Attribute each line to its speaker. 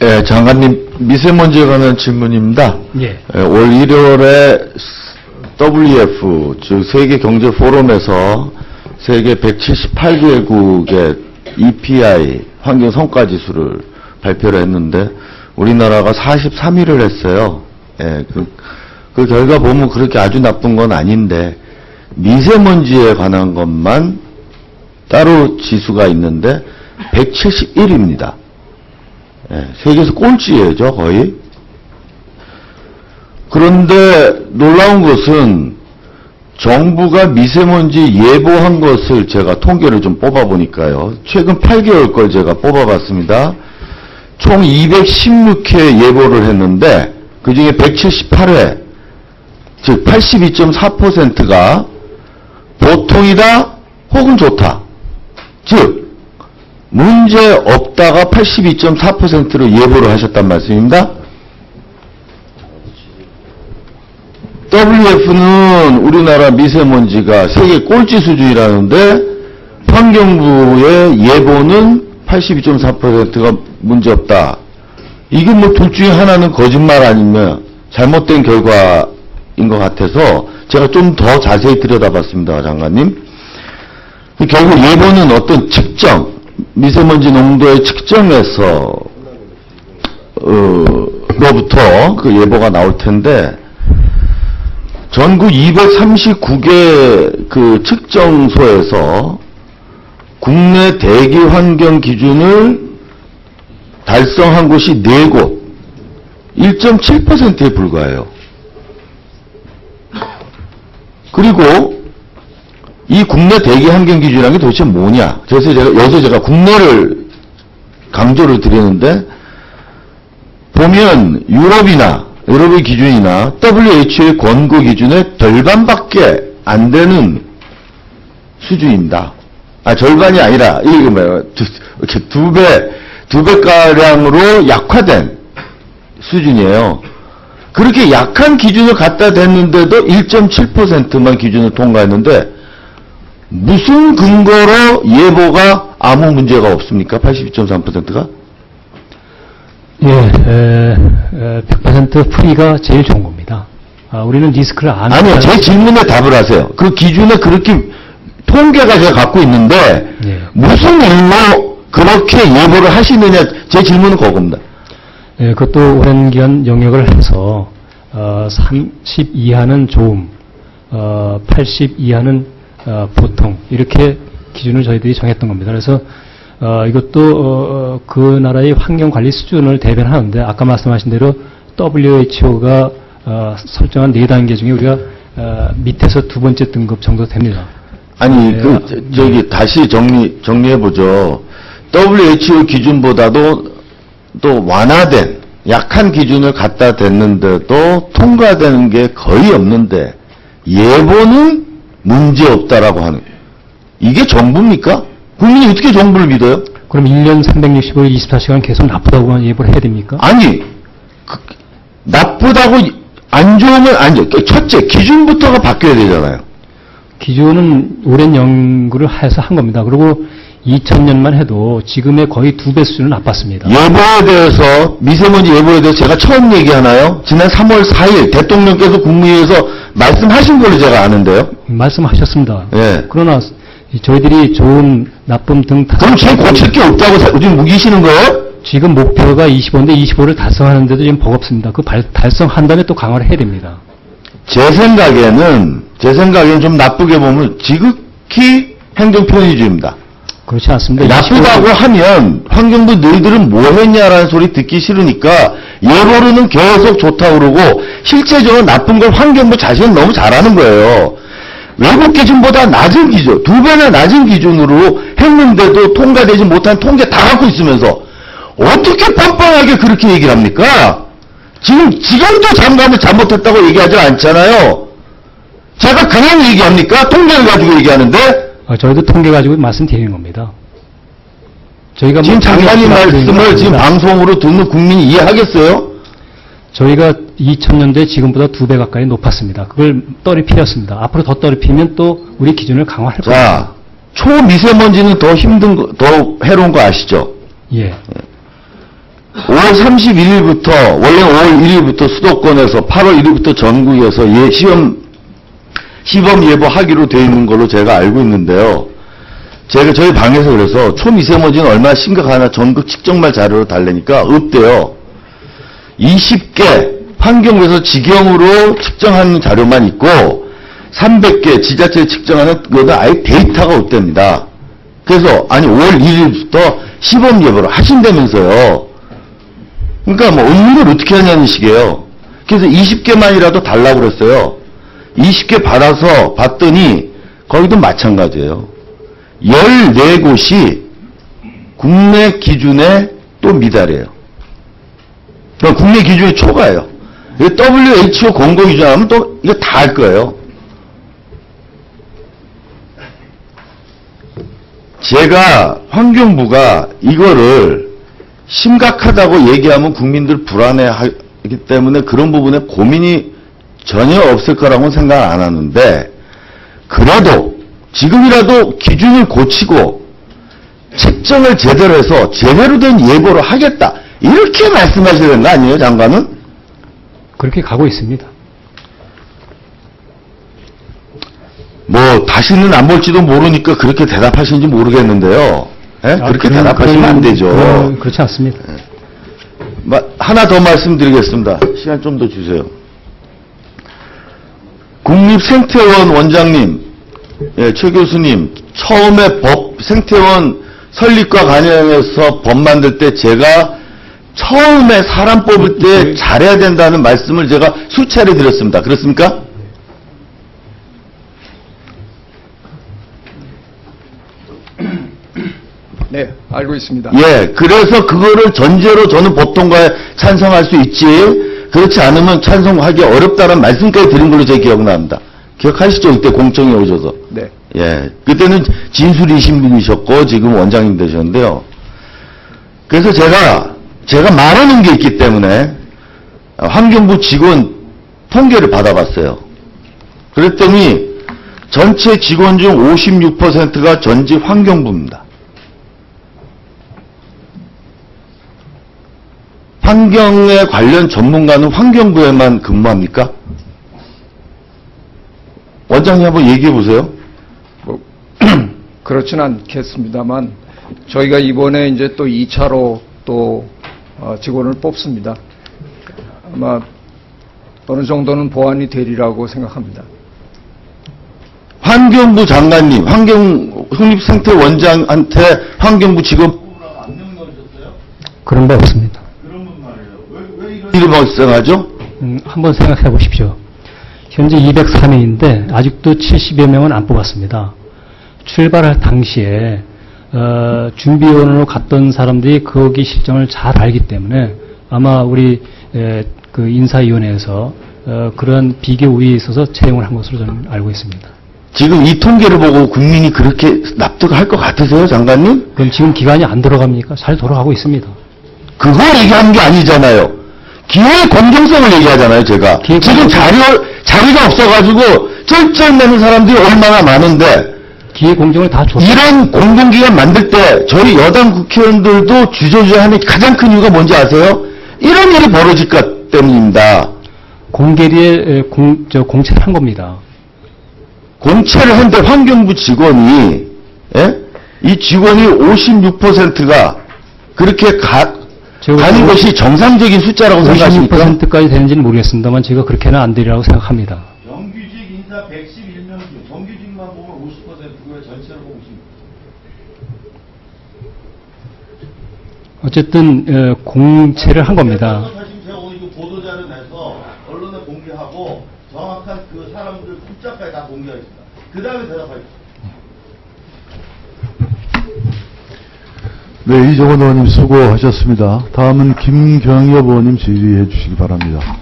Speaker 1: 예, 장관님, 미세먼지에 관한 질문입니다.
Speaker 2: 예.
Speaker 1: 올 1월에 WF, 즉 세계경제포럼에서 세계 178개국의 EPI, 환경 성과지수를 발표를 했는데 우리나라가 43위를 했어요. 예, 그 결과 보면 그렇게 아주 나쁜 건 아닌데 미세먼지에 관한 것만 따로 지수가 있는데 171입니다. 예, 세계에서 꼴찌예요, 거의. 그런데 놀라운 것은 정부가 미세먼지 예보한 것을 제가 통계를 좀 뽑아보니까요. 최근 8개월 걸 제가 뽑아봤습니다. 총 216회 예보를 했는데 그중에 178회, 즉 82.4%가 보통이다 혹은 좋다. 즉 문제 없다가 82.4%로 예보를 하셨단 말씀입니다. WF는 우리나라 미세먼지가 세계 꼴찌 수준이라는데 환경부의 예보는 82.4%가 문제없다. 이게 뭐 둘 중에 하나는 거짓말 아니면 잘못된 결과인 것 같아서 제가 좀 더 자세히 들여다봤습니다, 장관님. 결국 예보는 어떤 측정, 미세먼지 농도의 측정에서 로부터 그 예보가 나올 텐데 전국 239개 그 측정소에서 국내 대기 환경 기준을 달성한 곳이 4곳, 1.7%에 불과해요. 그리고 이 국내 대기 환경 기준이라는 게 도대체 뭐냐? 그래서 여기서 제가 국내를 강조를 드리는데 보면 유럽의 기준이나 WHO의 권고 기준의 절반밖에 안 되는 수준입니다. 절반이 아니라 이게 뭐예요? 이렇게 두 배가량으로 약화된 수준이에요. 그렇게 약한 기준을 갖다 댔는데도 1.7%만 기준을 통과했는데 무슨 근거로 예보가 아무 문제가 없습니까? 82.3%가?
Speaker 2: 예, 100% 프리가 제일 좋은 겁니다. 우리는 리스크를 안
Speaker 1: 아니요, 제 질문에 답을 하세요. 그 기준에 그렇게 통계가 제가 갖고 있는데
Speaker 2: 예.
Speaker 1: 무슨 일로 그렇게 예보를 하시느냐, 제 질문은 그겁니다.
Speaker 2: 예, 그것도 오랜 기간 영역을 해서 30 이하는 좋음, 80 이하는 보통 이렇게 기준을 저희들이 정했던 겁니다. 그래서 이것도 그 나라의 환경관리 수준을 대변하는데 아까 말씀하신 대로 WHO가 설정한 4단계 중에 우리가 밑에서 두 번째 등급 정도 됩니다.
Speaker 1: 아니, 저기 다시 정리해보죠. WHO 기준보다도 또 완화된 약한 기준을 갖다 댔는데도 통과되는 게 거의 없는데 예보는 문제없다라고 하는 거예요. 이게 정부입니까? 국민이 어떻게 정부를 믿어요?
Speaker 2: 그럼 1년 365일 24시간 계속 나쁘다고만 예보를 해야 됩니까?
Speaker 1: 아니, 나쁘다고 안 좋으면 안 좋아. 첫째, 기준부터가 바뀌어야 되잖아요.
Speaker 2: 기준은 오랜 연구를 해서 한 겁니다. 그리고 2000년만 해도 지금의 거의 2배 수준은 나빴습니다.
Speaker 1: 예보에 대해서, 미세먼지 예보에 대해서 제가 처음 얘기하나요? 지난 3월 4일 대통령께서 국무회의에서 말씀하신 걸로 제가 아는데요.
Speaker 2: 말씀하셨습니다.
Speaker 1: 예.
Speaker 2: 그러나 저희들이 좋은, 나쁨 등
Speaker 1: 그럼 지금 고칠 게 없다고 지금 우기시는 거예요?
Speaker 2: 지금 목표가 25인데 25를 달성하는데도 지금 버겁습니다. 그 달성한 다음에 또 강화를 해야 됩니다.
Speaker 1: 제 생각에는 좀 나쁘게 보면 지극히 행정 편의주의입니다.
Speaker 2: 그렇지 않습니다.
Speaker 1: 나쁘다고 하면 환경부 너희들은 뭐 했냐라는 소리 듣기 싫으니까 예보로는 계속 좋다고 그러고 실제적으로 나쁜 걸 환경부 자신은 너무 잘하는 거예요. 외국 기준보다 낮은 기준, 2배나 낮은 기준으로 했는데도 통과되지 못한 통계 다 갖고 있으면서 어떻게 뻔뻔하게 그렇게 얘기를 합니까? 지금도 장관을 잘못했다고 얘기하지 않잖아요. 제가 그냥 얘기합니까? 통계를 가지고 얘기하는데?
Speaker 2: 저희도 통계 가지고 말씀드리는 겁니다. 저희가
Speaker 1: 지금 장관님 말씀을 지금 방송으로 듣는 국민이 이해하겠어요?
Speaker 2: 저희가 2000년도에 지금보다 2배 가까이 높았습니다. 그걸 떨어뜨렸습니다. 앞으로 더 떨어뜨리면 또 우리 기준을 강화할 겁니다.
Speaker 1: 자, 초미세먼지는 더 해로운 거 아시죠?
Speaker 2: 예.
Speaker 1: 5월 31일부터, 원래 5월 1일부터 수도권에서 8월 1일부터 전국에서 시범 예보하기로 되어 있는 걸로 제가 알고 있는데요. 제가 저희 방에서 그래서 초미세먼지는 얼마나 심각하나 전국 측정말 자료를 달래니까 없대요. 20개 환경부에서 지경으로 측정하는 자료만 있고 300개 지자체에 측정하는 거는 아예 데이터가 없답니다. 그래서 아니 5월 1일부터 시범 예보를 하신다면서요. 그러니까 뭐 없는 걸 어떻게 하냐는 식이에요. 그래서 20개만이라도 달라고 그랬어요. 20개 받아서 봤더니 거기도 마찬가지예요. 14곳이 국내 기준에 또 미달해요. 그러니까 국내 기준이 초과예요. WHO 공고 기준하면 또 이거 다 할 거예요. 제가 환경부가 이거를 심각하다고 얘기하면 국민들 불안해하기 때문에 그런 부분에 고민이 전혀 없을 거라고는 생각 안 하는데 그래도 지금이라도 기준을 고치고 측정을 제대로 해서 제대로 된 예보를 하겠다. 이렇게 말씀하셔야 되는 거 아니에요, 장관은?
Speaker 2: 그렇게 가고 있습니다.
Speaker 1: 뭐 다시는 안 볼지도 모르니까 그렇게 대답하시는지 모르겠는데요. 예? 그렇게 대답하시면 안 되죠.
Speaker 2: 그렇지 않습니다.
Speaker 1: 하나 더 말씀드리겠습니다. 시간 좀 더 주세요. 국립생태원 원장님, 최 교수님, 처음에 생태원 설립과 관련해서 법 만들 때 제가 처음에 사람 뽑을 때 잘해야 된다는 말씀을 제가 수차례 드렸습니다. 그렇습니까?
Speaker 3: 네, 알고 있습니다.
Speaker 1: 예, 그래서 그거를 전제로 저는 법통과에 찬성할 수 있지, 그렇지 않으면 찬성하기 어렵다는 말씀까지 드린 걸로 제 기억납니다. 기억하시죠? 그때 공청회 오셔서.
Speaker 3: 네.
Speaker 1: 예, 그때는 진술이신 분이셨고, 지금 원장님 되셨는데요. 그래서 제가 말하는 게 있기 때문에, 환경부 직원 통계를 받아봤어요. 그랬더니, 전체 직원 중 56%가 전직 환경부입니다. 환경에 관련 전문가는 환경부에만 근무합니까? 원장님 한번 얘기해 보세요.
Speaker 3: 뭐 그렇지는 않겠습니다만 저희가 이번에 이제 또 2차로 또 직원을 뽑습니다. 아마 어느 정도는 보완이 되리라고 생각합니다.
Speaker 1: 환경부 장관님, 국립생태원장한테 환경부 직원 뽑으라고 안 명령하셨어요?
Speaker 2: 그런 바 없습니다.
Speaker 1: 그런 분 말이에요. 왜 이런 일이 발생하죠?
Speaker 2: 한번 생각해 보십시오. 현재 203명인데 아직도 70여 명은 안 뽑았습니다. 출발할 당시에 준비원으로 갔던 사람들이 거기 실정을 잘 알기 때문에 아마 우리 그 인사위원회에서 그런 비교 우위에 있어서 채용을 한 것으로 저는 알고 있습니다.
Speaker 1: 지금 이 통계를 보고 국민이 그렇게 납득할 것 같으세요, 장관님?
Speaker 2: 그럼 지금 기간이 안 들어갑니까? 잘 돌아가고 있습니다.
Speaker 1: 그걸 얘기하는 게 아니잖아요. 기회의 공정성을 얘기하잖아요, 제가. 지금 자리가 없어가지고 쩔쩔매는 사람들이 얼마나 많은데
Speaker 2: 기회 공정을 다 줬어요.
Speaker 1: 이런 공공기관 만들 때 저희 여당 국회의원들도 주저주저하는 가장 큰 이유가 뭔지 아세요? 이런 일이 벌어질 것 때문입니다.
Speaker 2: 공개리에 공채를 한 겁니다.
Speaker 1: 공채를 했는데 환경부 직원이, 예? 이 직원이 56%가 그렇게 가는 것이 정상적인 숫자라고 생각하십니까?
Speaker 2: 56%까지 되는지는 모르겠습니다만 제가 그렇게는 안 되리라고 생각합니다.
Speaker 1: 정규직 인사 111명 중 정규직만 보면 50%고요. 전체로 보면 50%.
Speaker 2: 어쨌든 공채를 한 겁니다.
Speaker 1: 사실 제가 오늘 그 보도자를 내서 언론에 공개하고 정확한 그 사람들 숫자까지 다 공개하겠습니다. 그 다음에 대답하겠습니다.
Speaker 4: 네, 이정원 의원님 수고하셨습니다. 다음은 김경엽 의원님 질의해 주시기 바랍니다.